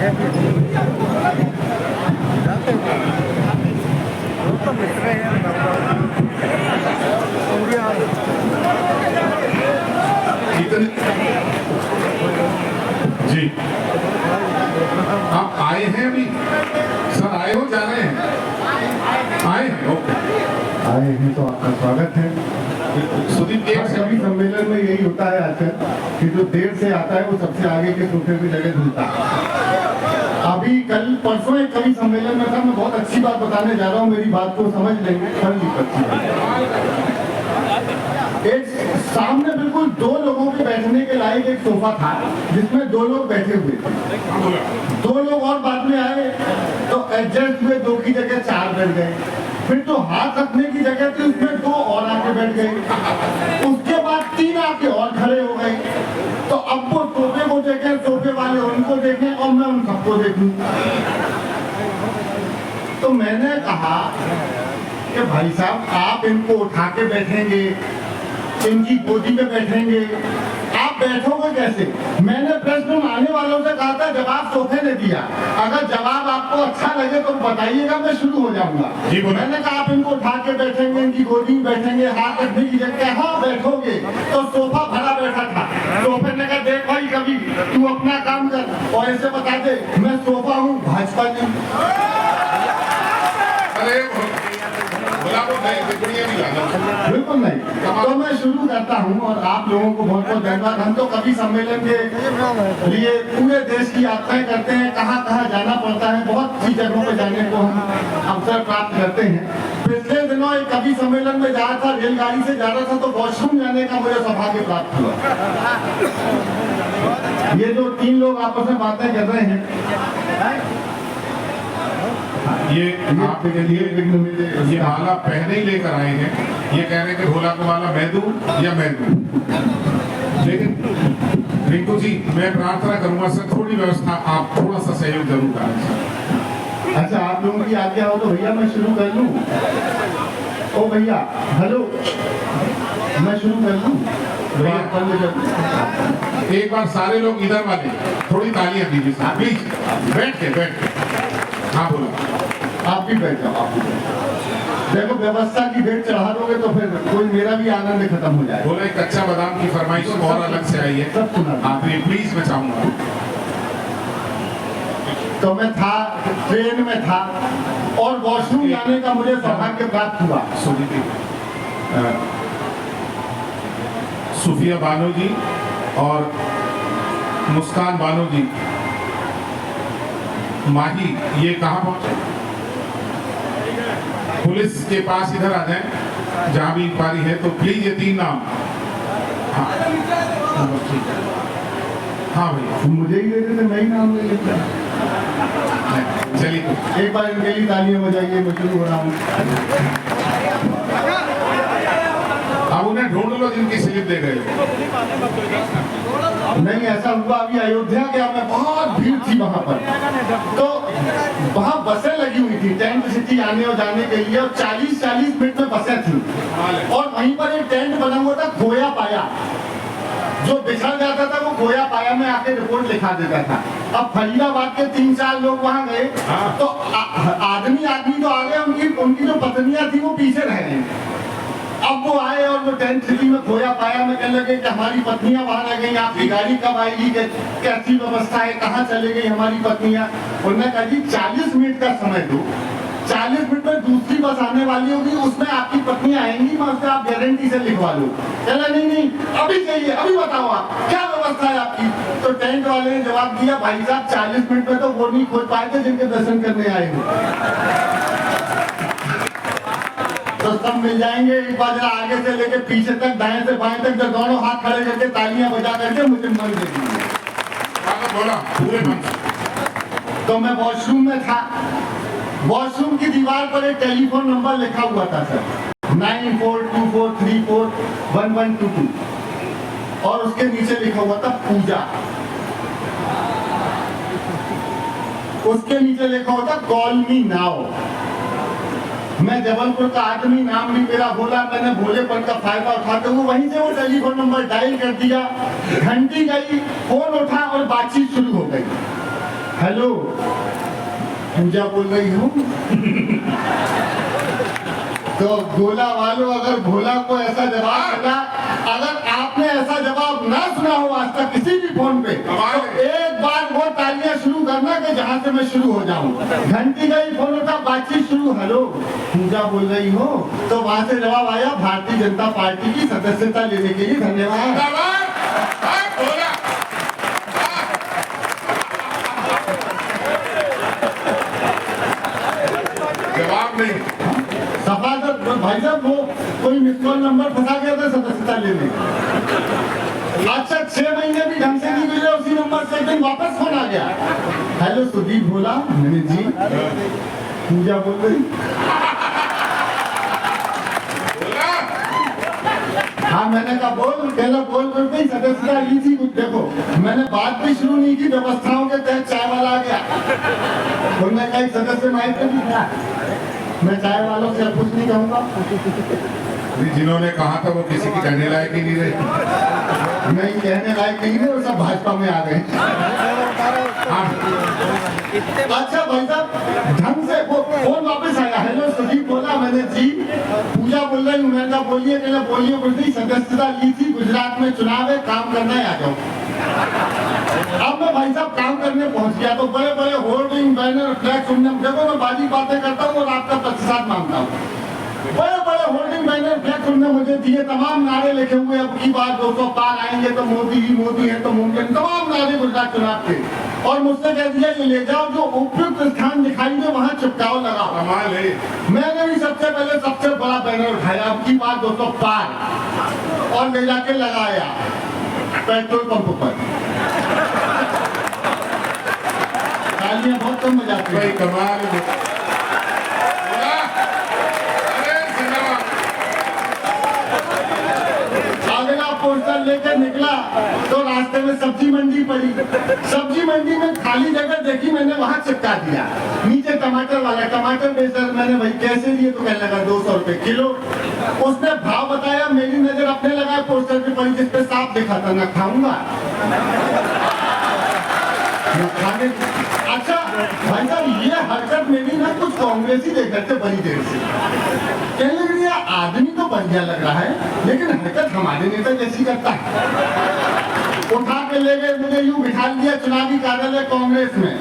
जी आप आए हैं अभी? सर आए हो, जा रहे हैं? आए हैं, ओके। आए हैं तो आपका स्वागत है। सुदीप एक कवि सम्मेलन में यही होता है आजकल कि जो देर से आता है वो सबसे आगे के सोफे पे जगह ढूंढता है। अभी कल परसों एक कवि सम्मेलन में था, मैं बहुत अच्छी बात बताने जा रहा हूँ, मेरी बात को समझ लेंगे। एक सामने बिल्कुल दो लोगों के बैठने के लायक एक सोफा था जिसमें दो लोग बैठे हुए थे। दो लोग और बाद में आए तो एडजस्ट हुए, दो की जगह चार बैठ गए। फिर जो हाथ रखने की जगह थी उसमें दो और आके बैठ गए। उसके बाद तीन आके और खड़े हो गए। तो अब वो सोफे को देखें, सोफे वाले उनको देखें और मैं उन सबको देखूं। तो मैंने कहा कि भाई साहब आप इनको उठा के बैठेंगे, इनकी गोदी में बैठेंगे, आप बैठोगे कैसे? मैंने प्रश्न आने वालों से कहा था, जवाब सोफे ने दिया। अगर जवाब आपको अच्छा लगे तो बताइएगा, मैं शुरू हो जाऊंगा। मैंने कहा आप इनको उठा के बैठेंगे, इनकी गोदी में बैठेंगे, हाथ रखने की जगह हाँ बैठोगे। तो सोफा भरा बैठा था। सोफे ने कहा देख भाई कभी तू अपना काम कर और ऐसे बता दे मैं सोफा हूँ, भाजपा नहीं। अरे बिल्कुल नहीं। तो मैं शुरू करता हूं और आप लोगों को बहुत बहुत धन्यवाद। हम तो कवि सम्मेलन के लिए पूरे देश की यात्राएं करते हैं, कहाँ कहाँ जाना पड़ता है, बहुत सी जगहों पर जाने को हम अवसर प्राप्त करते हैं। पिछले दिनों एक कवि सम्मेलन में जा रहा था, रेलगाड़ी से जा रहा था तो वॉशरूम जाने का मुझे सौभाग्य प्राप्त हुआ। ये जो तीन लोग आपस में बातें कर रहे हैं, ये आपके लिए ये माला पहले ही लेकर आए हैं। ये कह रहे हैं कि भोला को माला मैं दूं या मैं दूं। लेकिन रिंकू जी मैं प्रार्थना करूंगा सर, थोड़ी व्यवस्था आप थोड़ा सा सहयोग जरूर करें। अच्छा आप लोगों की आज्ञा हो तो भैया मैं शुरू कर लूं? ओ भैया हेलो, मैं शुरू कर लूं? एक बार सारे लोग इधर वाले थोड़ी तालियां दीजिए सर प्लीज। बैठ के हाँ बोलो। आप भी बैठ जाओ, आप भी बैठ जाओ। देखो व्यवस्था की भेंट चढ़ा दोगे तो फिर कोई मेरा भी आनंद खत्म हो जाए। बोला एक कच्चा बादाम की फरमाइश और अलग से आई है, सब सुना। आप ये प्लीज मैं चाहूंगा। तो मैं था ट्रेन में था और वॉशरूम जाने का मुझे सौभाग्य प्राप्त हुआ। सुफिया बानो जी और मुस्कान बानो जी माही ये कहाँ पहुंचे? पुलिस के पास इधर आ जाएं जहां भी इंक्वायरी है। तो प्लीज ये तीन नाम। हाँ भैया मुझे ही देते थे, मैं ही नाम ले लेता। चलिए एक बार इनके लिए तालियां बजाइए, मैं शुरू हो रहा हूँ। अब उन्हें ढूंढ लो जिनकी स्लिप दे गए। नहीं ऐसा हुआ, अभी अयोध्या गया मैं, बहुत भीड़ थी वहां पर। तो वहां बसें लगी हुई थी टेंट सिटी आने और जाने के लिए, और 40-40 मिनट में बसें थी। और वहीं पर एक टेंट बना हुआ था खोया पाया, जो बिछड़ जाता था वो खोया पाया में आके रिपोर्ट लिखा देता था। अब फरीदाबाद के 3-4 लोग वहां गए तो आदमी तो आ गए, उनकी जो पत्नियां थी वो पीछे रह गई। अब वो आए और वो टेंट सिटी में खोया पाया में कहने लगे कि हमारी पत्नियां वहां रह गई, आपकी गाड़ी कब आएगी, कैसी व्यवस्था है, कहाँ चले गई हमारी पत्नियां। उन्होंने कहा जी 40 मिनट का समय दो, 40 मिनट में दूसरी बस आने वाली होगी, उसमें आपकी पत्नियां आएंगी, मैं उससे आप गारंटी से लिखवा लो। कहला नहीं अभी चाहिए, अभी बताओ आप क्या व्यवस्था है आपकी। तो टेंट वाले ने जवाब दिया भाई साहब 40 मिनट में तो वो नहीं खोज पाए थे जिनके दर्शन करने आए हो। तो सब मिल जाएंगे। एक बार जरा आगे से लेके पीछे तक, दाएं से बाएं तक, जब दोनों हाथ खड़े करके तालियां बजा करके मुझे मन दे दीजिए। बोला पूरे मन। तो मैं वॉशरूम में था, वॉशरूम की दीवार पर एक टेलीफोन नंबर लिखा हुआ था सर, 9424341122, और उसके नीचे लिखा हुआ था पूजा, उसके नीचे लिखा हुआ था कॉल मी नाउ। मैं जबलपुर का आदमी, नाम भी मेरा भोला, मैंने भोलेपन का फायदा उठाते हुए वहीं से वो टेलीफोन नंबर डायल कर दिया। घंटी गई, फोन उठा और बातचीत शुरू हो गई। हेलो, पूजा बोल रही हूँ। तो गोला वालों, अगर भोला को ऐसा जवाब मिला, अगर आपने ऐसा जवाब ना सुना हो आज तक किसी भी फोन पे, तो एक बार वो तालियां शुरू करना कि जहां से मैं शुरू हो जाऊं। घंटी गई, फोन उठा, बातचीत शुरू, हेलो पूजा बोल रही हो, तो वहां से जवाब आया भारतीय जनता पार्टी की सदस्यता लेने के लिए धन्यवाद। जवाब नहीं, सफा भाई साहब, वो कोई मिस कॉल नंबर फंसा गया था सदस्यता लेने। अच्छा 6 महीने भी ढंग से नहीं गुजरे, उसी नंबर से एक दिन वापस फोन आ गया, हेलो सुदीप बोला, मैंने जी पूजा बोल रही। हाँ मैंने कहा बोल, कहना बोल बोल सदस्यता ली थी। कुछ देखो, मैंने बात भी शुरू नहीं की, व्यवस्थाओं के तहत चाय वाला आ गया, उन्होंने कहा सदस्य माइक पे नहीं था। मैं चाय वालों से कुछ नहीं कहूँगा, जिन्होंने कहा था वो किसी की कहने लायक ही नहीं रहे। नहीं कहने लायक नहीं रहे, वो सब भाजपा में आ गए। अच्छा भाई साहब, ढंग से वो फोन वापस आया, हेलो सुदीप बोला, मैंने जी पूजा बोल रही हूँ। मैंने कहा बोलिए, कहना बोलिए बोलती, सदस्यता ली थी, गुजरात में चुनाव है, काम करना है, आ जाओ। अब मैं भाई साहब काम करने पहुंच गया, तो बड़े बड़े होर्डिंग, बैनर, फ्लैक्स, देखो मैं बाजी बातें करता हूँ और आपका प्रतिशत मांगता हूँ। बड़े बड़े होर्डिंग, बैनर, फ्लैक्स उन्होंने मुझे दिए, तमाम नारे लिखे हुए, अब की बार 200 पार आएंगे तो मोदी ही मोदी है तो मुमकिन, तमाम नारे गुजरात चुनाव के। और मुझसे कह दिया ये ले जाओ, जो उपयुक्त स्थान दिखाई दे वहाँ चिपकाओ, लगाओ। कमाल है। मैंने भी सबसे पहले सबसे बड़ा बैनर उठाया, अब की बार 200 पार, और ले जाके लगाया पेट्रोल पंप पर। तालियां बहुत कम बजाती हैं। कमाल है। अगला पोस्टर लेकर निकला तो रास्ते में सब्जी मंडी पड़ी। सब्जी मंडी में खाली जगह देखी, मैंने वहां चिपका दिया, नीचे टमाटर वाला, टमाटर बेचकर मैंने भाई कैसे लिए, तो कहने लगा 200 रुपए किलो। उसने भाव बताया, मेरी नजर अपने लगाए पोस्टर पे पड़ी जिसपे साफ दिखा था, ना खाऊंगा न खाने। अच्छा भाई साहब, ये हरकत मेरी ना कुछ कांग्रेसी देख रहे थे बड़ी देर से, कहने लगे आदमी तो बढ़िया लग रहा है, लेकिन हरकत हमारे नेता जैसी करता है। उठा के ले गए, मुझे यूं बिठा दिया चुनावी कार्यालय कांग्रेस में।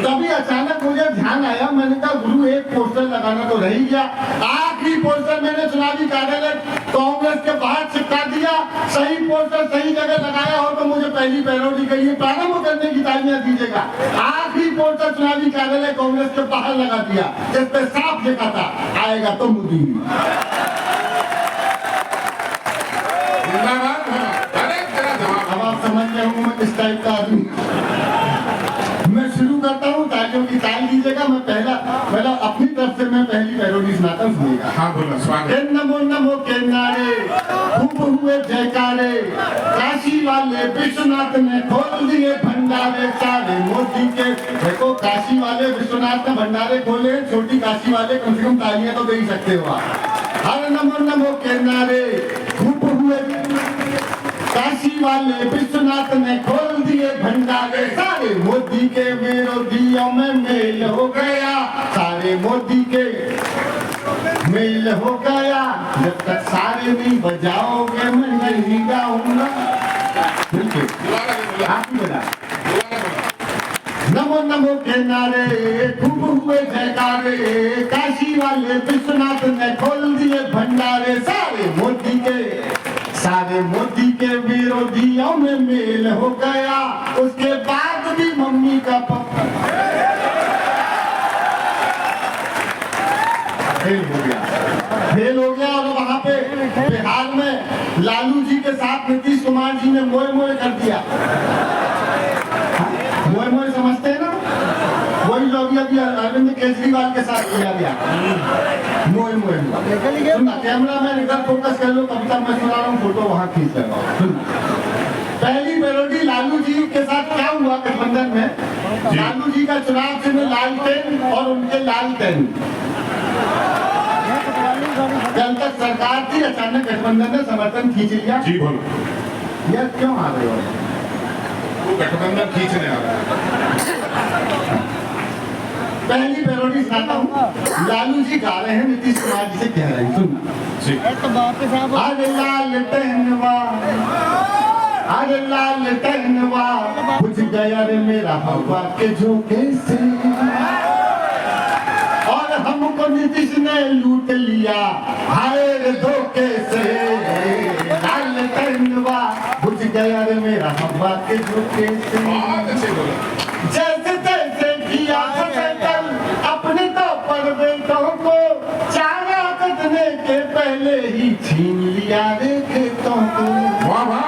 तभी अचानक मुझे ध्यान आया, मैंने कहा गुरु एक पोस्टर लगाना तो रह ही गया। आखिरी पोस्टर मैंने चुनावी कार्यालय कांग्रेस के बाहर चिपका दिया। सही पोस्टर सही जगह लगाया हो तो मुझे पहली पैरोडी के लिए प्रारंभ करने की तालियां दीजिएगा। आखिरी पोस्टर चुनावी कार्यालय कांग्रेस के बाहर लगा दिया, जिसपे साफ लिखा था आएगा तो मोदी। अब आप समझ गए होंगे मैं किस टाइप का आदमी। मैं शुरू करता हूँ, तालियों की ताल दीजिएगा। मैं पहला अपनी तरफ से मैं पहली पैरोडी सुनाता हूँ, सुनिएगा। हाँ बोलो, स्वागत। नमो नमो के नारे खूब हुए जयकारे, काशी वाले विश्वनाथ ने खोल दिए भंडारे सारे मोदी के। देखो काशी वाले विश्वनाथ ने भंडारे खोले, छोटी काशी वाले कम से कम तालियां तो दे ही सकते हो आप। हर नमो नमो के नारे खूब हुए, काशी वाले विश्वनाथ ने खोल दिए भंडारे सारे मोदी के विरोधियों में मेल हो गया, सारे मोदी के मेल हो गया। जब तक सारे नहीं बजाओगे मैं नहीं गाऊंगा। आप ही बजा। नमो नमो के नारे खूब हुए जयकारे, काशी वाले विश्वनाथ ने खोल दिए भंडारे सारे मोदी के विरोधियों में मेल हो गया। उसके बाद भी मम्मी का फेल हो गया। और वहां पे बिहार में लालू जी के साथ नीतीश कुमार जी ने मोए मोए कर दिया। मोए मोए समझते हैं ना, वही लोग अभी अरविंद केजरीवाल के साथ किया गया। मोए मोए सुनना, कैमरा मैन इधर फोकस कर लो, कविता मैं सुना रहा हूँ, फोटो वहां खींच रहा हूँ। पहली पैरोडी लालू जी के साथ क्या हुआ गठबंधन में, लालू जी का चुनाव चिन्ह लालटेन और उनके लालटेन। कल तक सरकार थी, अचानक गठबंधन ने समर्थन खींच लिया। जी बोलो। यार क्यों आ रहे हो? वो गठबंधन खींचने आ रहा है। पहली पैरोडी सुनाता हूँ। लालू जी गा रहे हैं, नीतीश कुमार जी से कह रहे हैं, सुनना। अरे लाल टहनवा, अरे लाल टहनवा, बुझ गया रे मेरा हवा के झोंके से, और हमको नीतीश ने लूट लिया हाय रे धोखे से। लाल टहनवा, बुझ गया रे मेरा हवा के झोंके से। बहुत अच्छे बोले। जैसे तैसे किया कल अपने तो पर बेटों को, चारा कटने के पहले ही छीन लिया रे खेतों को। वाह वाह।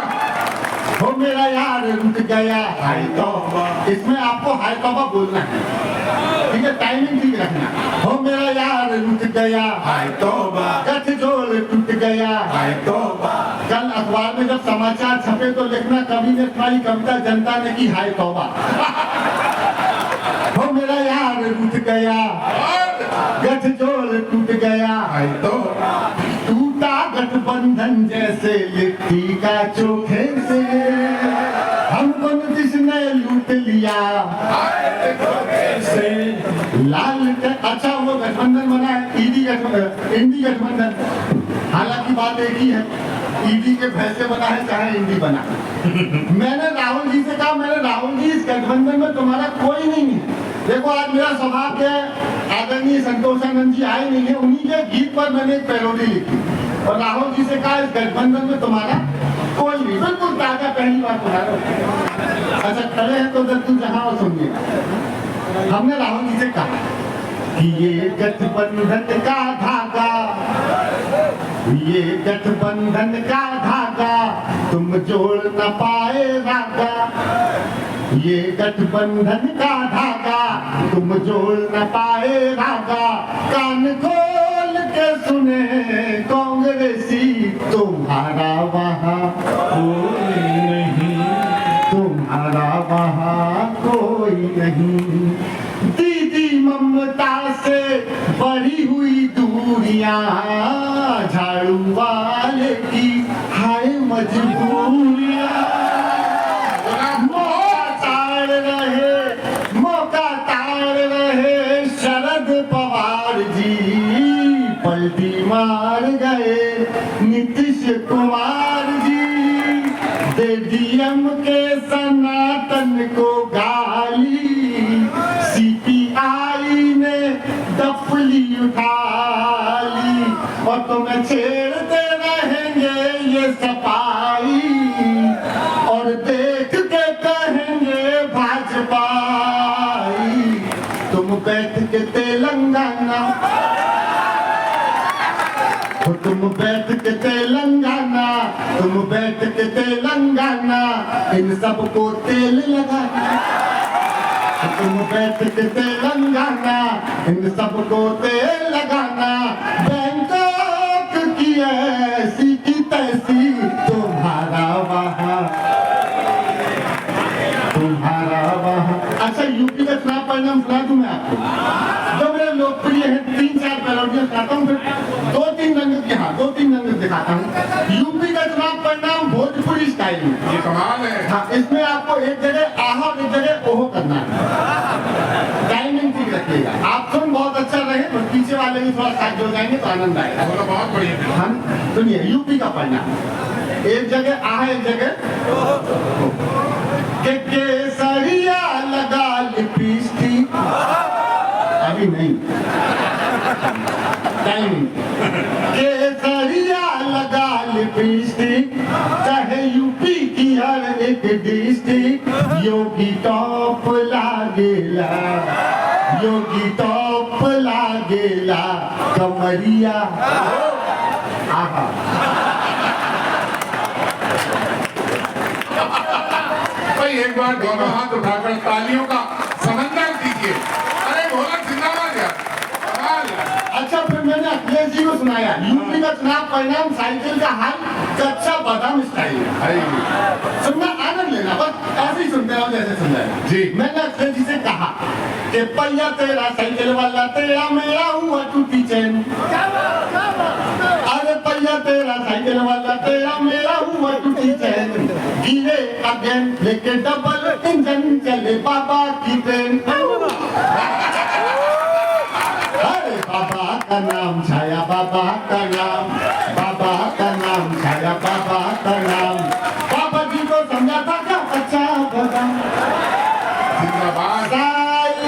हो मेरा यार रुक गया हाय तौबा, इसमें आपको हाय तौबा बोलना है, ठीक है, टाइमिंग ठीक रखना। हो मेरा यार रुक गया हाय तौबा, गठजोड़ टूट गया हाय तौबा। कल अखबार में जब समाचार छपे तो लिखना कवि ने तुम्हारी कविता जनता ने की हाय तौबा। हो मेरा यार रुक गया, गठजोड़ टूट गया हाय तौबा। टूटा गठबंधन जैसे लिट्टी का चोखे से, हमको नीतीश ने लूट लिया से। लाल अच्छा वो गठबंधन बना है इंडी गठबंधन, हालांकि बात एक ही है, ईडी के फैसले बना है चाहे इंडी बना। मैंने राहुल जी से कहा, मैंने राहुल जी इस गठबंधन में तुम्हारा कोई नहीं है। देखो आज मेरा सौभाग्य है, आदरणीय संतोषानंद जी आए नहीं है, उन्हीं के गीत पर मैंने एक पैरोडी लिखी और राहुल जी से कहा इस गठबंधन में तुम्हारा कोई नहीं, बिल्कुल ताजा, पहली बार सुना रहा हूं। अच्छा खड़े हैं तो तू जहां सुनिए। हमने राहुल जी से कहा कि ये गठबंधन का धागा, ये गठबंधन का धागा तुम जोड़ न पाए रागा, ये गठबंधन का धागा तुम जोड़ न पाए रागा। कान खोल के सुने कांग्रेसी, तुम्हारा वहाँ कोई नहीं, तुम्हारा वहाँ कोई नहीं। दीदी ममता से बढ़ी हुई दूरियां, झाड़ू वाले की हाय मजबूरियां। मौका ताड़ रहे शरद पवार जी, पलटी मार गए नीतीश कुमार जी। दे डीएम के सनातन को गाली, सीपीआई ने डफली उठा ली, और तुम्हें छेड़ते रहेंगे ये सफाई, और देख के कहेंगे भाजपाई। तुम बैठ के तेलंगाना, तुम बैठ के तेलंगाना, तुम बैठ के तेलंगाना, इन सबको तेल लगाना। तुम बैठ के तेलंगाना, इन सबको तेल लगाना। बैंकॉक की ऐसी की तैसी, तुम्हारा वहाँ, तुम्हारा वहाँ। अच्छा यूपी का चुनाव परिणाम सुना दूं मैं आपको, जो मेरे लोकप्रिय है, 3-4 पैरोडियां सुनाता हूँ, फिर 2-3 रंग की, हाँ 2-3 रंग दिखाता हूँ। यूपी का चुनाव परिणाम भोजपुरी स्टाइल में, ये कमाल है। हाँ इसमें आपको एक जगह आहा और एक जगह ओहो करना है, टाइमिंग ठीक रखिएगा। आप सुन बहुत अच्छा रहे, पर पीछे वाले भी थोड़ा साथ हो जाएंगे तो आनंद आएगा। बोलो बहुत बढ़िया। हम सुनिए यूपी का परिणाम, एक जगह आहा एक जगह के केसरिया लगा लिपस्टिक, अभी नहीं टाइमिंग। केसरिया लगा लिपस्टिक, चाहे यूपी की हर एक डिस्ट्रिक्ट, योगी टॉप लागेला, योगी टॉप लागेला, कमरिया आहा। भाई एक बार दोनों हाथ उठाकर तालियों का समंदर दीजिए। अरे ढोलक जिंदाबाद यार, कमाल है। अच्छा फिर मैंने अखिलेश जी को सुनाया यूपी का चुनाव परिणाम, साइकिल का हाल कच्चा बादाम स्टाइल है। सुनना, आनंद लेना, बस ऐसे ही सुनते रहो जैसे सुन रहे जी। मैंने अखिलेश जी से कहा कि पहिया तेरा साइकिल वाला, तेरा मेरा हुआ टूटी चैन। अरे पहिया तेरा साइकिल वाला, तेरा मेरा हुआ टूटी चैन। गिरे अगेन लेके डबल इंजन, चले बाबा की ट्रेन।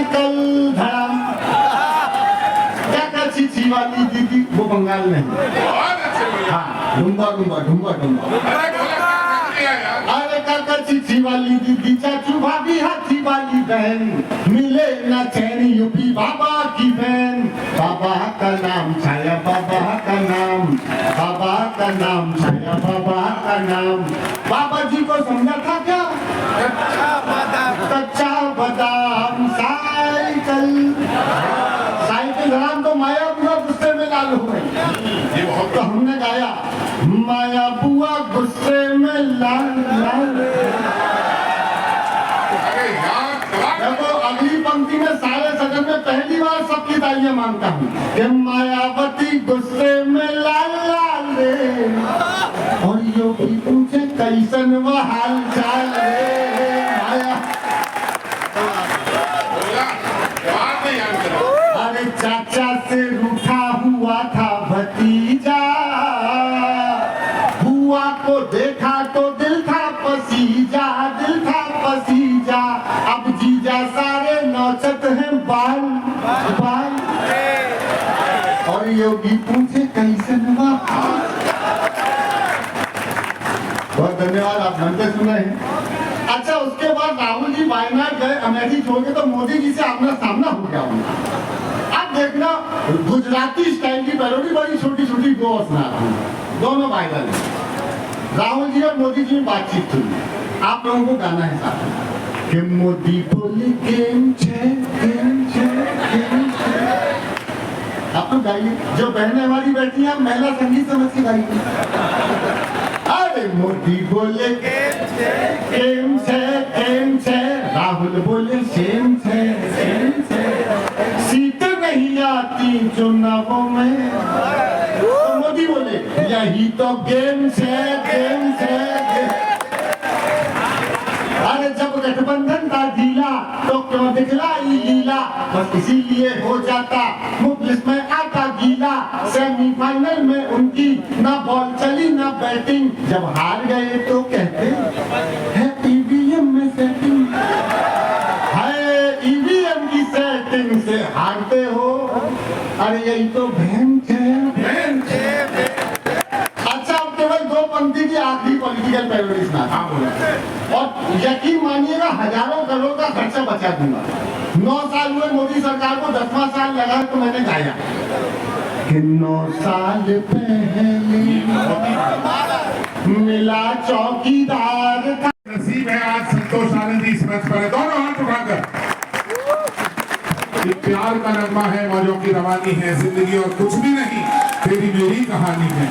साइकिल धड़ाम। क्या चीची वाली दीदी, वो बंगाल में है। बहुत अच्छे बोले। हाँ, डुम्बा डुम्बा डुम्बा डुम्बा। अरे बोला क्या यार? अरे काका चीची वाली दीदी, चाचू भाभी, हाथी वाली बहन, मिले ना चैन यूपी बाबा की बहन। बाबा का नाम छाया, बाबा का नाम, बाबा का नाम छाया, बाबा का नाम। बाबा जी को समझा था क्या? कच्चा बादाम साइकिल। साइकिल धड़ाम तो माया बुआ गुस्से में लाल हो गई। ये बहुत तो हमने गाया, माया बुआ गुस्से में लाल लाल। अरे यार देखो अगली पंक्ति में सारे सदन में पहली बार सबकी तालियां मांगता हूँ कि मायावती गुस्से में लाल लाल रे, और योगी पूछे कैसन वो हाल चाल रे माया। बोला बात नहीं याद करो। अरे चाचा से रूठा हुआ था भतीजा, बुआ को देखा तो दिल था पसीजा, दिल था पसीजा। अब जीजा सारे नौचत हैं बाल बाल, और योगी पूछे कैसन हुआ। बहुत धन्यवाद, आप मन से सुन रहे हैं। अच्छा, उसके बाद राहुल जी वायनाड गए, अमेठी छोड़ के, तो मोदी जी से आमना सामना हो गया उनका। अब देखना गुजराती स्टाइल की पैरोडी, बड़ी छोटी छोटी दो सुना रहा हूं, दोनों वायरल है। राहुल जी और मोदी जी में बातचीत हुई, आप लोगों को गाना है साथ में कि मोदी बोले केम छे केम छे केम छे। आप लोग गाइए, जो बहनें हमारी बैठी हैं, महिला संगीत समझ के गाइए। अरे मोदी बोले केम छे, राहुल बोले सेम छे सेम छे, सीट नहीं आती चुनावों में, तो मोदी बोले यही तो गेम छे गेम छे। अरे जब गठबंधन था ढीला तो क्यों दिखलाई लीला, बस इसीलिए हो जाता मुफ्त में आटा गीला। सेमीफाइनल में उनकी ना बॉल चली ना बैटिंग, जब हार गए तो कहते है ईवीएम में सेटिंग, है ईवीएम की सेटिंग से हारते हो। अरे यही तो बहन छे। अच्छा, अब केवल दो पंक्ति की आखिरी पॉलिटिकल पैरोडी सुना, और यकीन मानिएगा हजारों करोड़ का खर्चा बचा दूंगा। 9 साल हुए मोदी सरकार को, 10वां साल लगा तो मैंने गाया कि 9 साल पहले मिला चौकीदार का। नसीब है आज संतोष आनंद जी इस मंच पर है, दोनों हाथ उठाकर। ये प्यार का नगमा है, मौजों की रवानी है, जिंदगी और कुछ भी नहीं, तेरी मेरी कहानी है।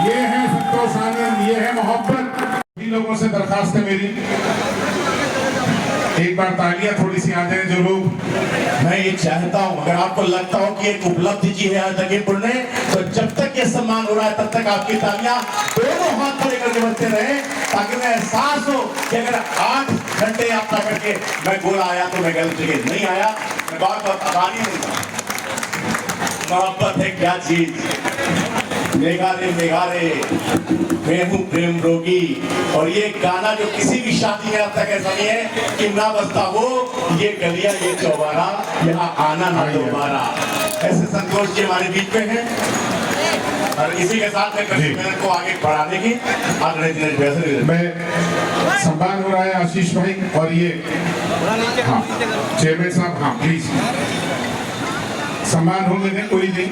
ये है संतोष आनंद, ये है मोहब्बत। इन लोगों से दरखास्त है मेरी, एक बार तालियां थोड़ी सी आ जाए जो लोग। मैं ये चाहता हूँ, अगर आपको लगता हो कि एक उपलब्धि जी है आज लखीमपुर ने, तो जब तक ये सम्मान हो रहा है तब तक आपकी तालियां दोनों हाथ खड़े करके बजते रहे, ताकि मैं एहसास हो कि अगर 8 घंटे यात्रा करके मैं गोला आया तो मैं गलत जगह नहीं आया। मैं बात आसानी नहीं था। मोहब्बत है क्या चीज, मेघारे मेघारे मैं हूँ प्रेम रोगी। और ये गाना जो किसी भी शादी में अब तक ऐसा नहीं है कि ना बजता हो, ये गलियां ये चौबारा, यहाँ आना ना दोबारा। ऐसे संतोष जी हमारे बीच में हैं, और इसी के साथ में कश्मीर को आगे बढ़ाने की मैं सम्मान हो रहा है आशीष भाई, और ये हाँ चेयरमैन साहब, हाँ प्लीज सम्मान होने दें, कोई नहीं।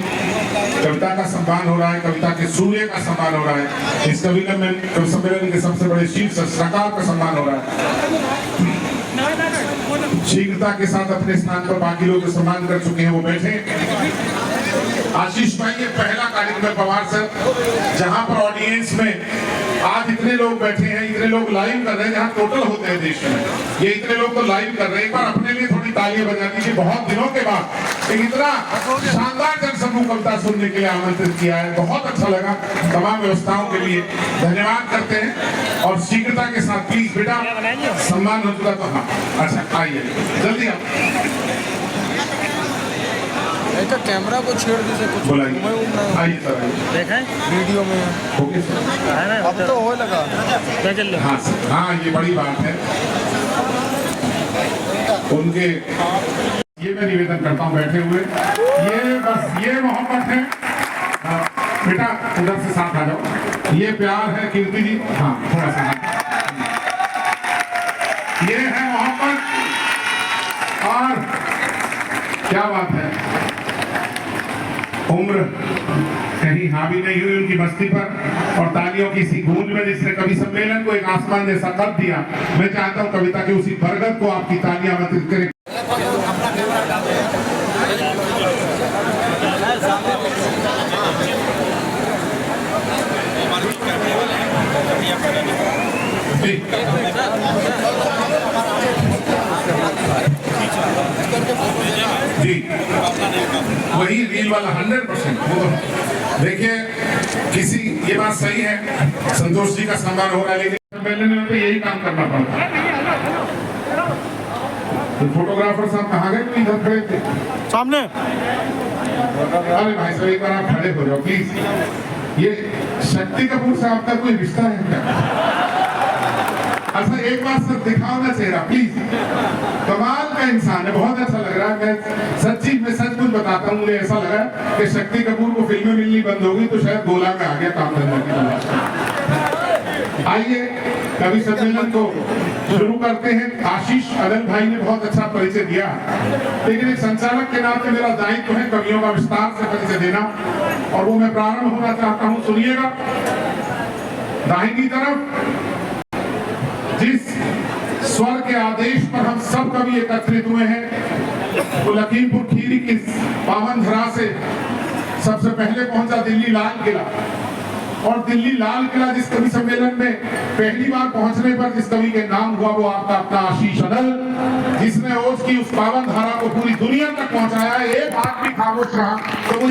कविता का सम्मान हो रहा है, कविता के सूर्य का सम्मान हो रहा है, इस कवि सम्मेलन के सबसे बड़े शीर्ष सरकार का सम्मान हो रहा है। शीघ्रता के साथ अपने स्थान पर बाकी लोग जो सम्मान कर चुके हैं वो बैठे। आशीष भाई, ये पहला कार्यक्रम है पवार सर, जहां पर ऑडियंस में आज इतने लोग बैठे हैं, इतने लोग लाइव कर रहे हैं, जहां टोटल होते हैं देश में, ये इतने लोग तो लाइव कर रहे हैं। एक बार अपने लिए थोड़ी तालियां बजा दीजिए। बहुत दिनों के बाद एक इतना शानदार जनसमूह कविता सुनने के लिए आमंत्रित किया है, बहुत अच्छा लगा। तमाम व्यवस्थाओं के लिए धन्यवाद करते हैं, और शीघ्रता के साथ प्लीज बेटा, सम्मान हो चुका तो हाँ, अच्छा आइए जल्दी आप तो कैमरा को छेड़ दीजिए, कुछ बुलाइए, आइए सर आइए। देखें वीडियो में ओके सर, है ना, अब तो हो लगा क्या चल रहा है। हाँ सर, हाँ ये बड़ी बात है। उनके ये मैं निवेदन करता हूँ बैठे हुए, ये बस ये मोहब्बत है। बेटा उधर से साथ आ जाओ, ये प्यार है कीर्ति जी, हाँ थोड़ा सा, ये है मोहब्बत। और क्या बात है, उम्र कहीं हावी नहीं हुई उनकी मस्ती पर, और तालियों की सी गूंज में जिसने कवि सम्मेलन को एक आसमान जैसा कद दिया, मैं चाहता हूं कविता के उसी बरगद को आपकी तालियां मदद करें। जी वही रील वाला 100%। देखिए किसी, ये बात सही है, संतोष जी का सम्मान हो रहा है, लेकिन सम्मेलन में तो यही काम करना पड़ता है। तो फोटोग्राफर साहब कहाँ गए, तो इधर खड़े थे सामने। अरे भाई साहब एक बार आप खड़े हो जाओ प्लीज। ये शक्ति कपूर से आपका कोई रिश्ता है क्या? अच्छा एक बार सर दिखाओ ना चेहरा प्लीज, कमाल का इंसान है, बहुत अच्छा लग रहा है। मैं सच्ची में सच कुछ बताता हूँ, मुझे ऐसा लगा कि शक्ति कपूर को फिल्में मिलनी बंद हो गई तो शायद गोला में आ गया काम करने की तलाश। आइए कवि सम्मेलन को शुरू करते हैं। आशीष अदल भाई ने बहुत अच्छा परिचय दिया, लेकिन एक संचालक के नाते मेरा दायित्व है कवियों का विस्तार से परिचय देना, और वो मैं प्रारंभ होना चाहता हूँ। सुनिएगा, दाहिनी तरफ जिस स्वर के आदेश पर हम सब कवि एकत्रित हुए हैं, तो लखीमपुर खीरी की पावन धरा से सबसे पहले पहुंचा दिल्ली लाल किला, और दिल्ली लाल किला जिस कवि सम्मेलन में पहली बार पहुंचने पर जिस कवि के नाम हुआ वो आपका अपना आशीष अदल, जिसने ओज की उस पावन धारा को पूरी दुनिया तक पहुंचाया। एक हाथ भी खामोश रहा तो मुझे